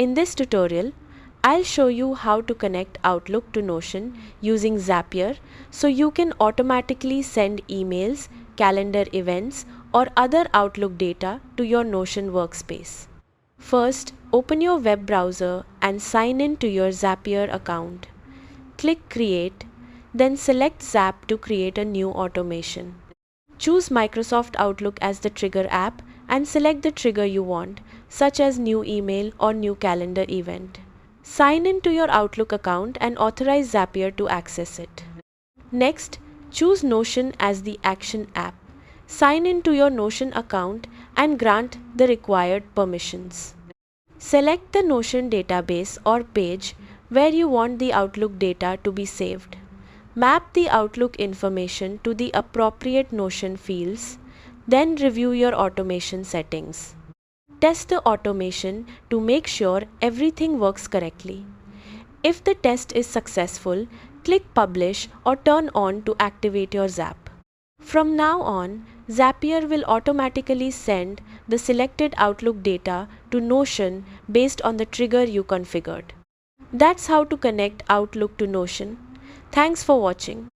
In this tutorial, I'll show you how to connect Outlook to Notion using Zapier so you can automatically send emails, calendar events, or other Outlook data to your Notion workspace. First, open your web browser and sign in to your Zapier account. Click Create, then select Zap to create a new automation. Choose Microsoft Outlook as the trigger app and select the trigger you want, such as new email or new calendar event. Sign in to your Outlook account and authorize Zapier to access it. Next, choose Notion as the action app. Sign in to your Notion account and grant the required permissions. Select the Notion database or page where you want the Outlook data to be saved. Map the Outlook information to the appropriate Notion fields, then review your automation settings. Test the automation to make sure everything works correctly. If the test is successful, click Publish or Turn On to activate your Zap. From now on, Zapier will automatically send the selected Outlook data to Notion based on the trigger you configured. That's how to connect Outlook to Notion. Thanks for watching.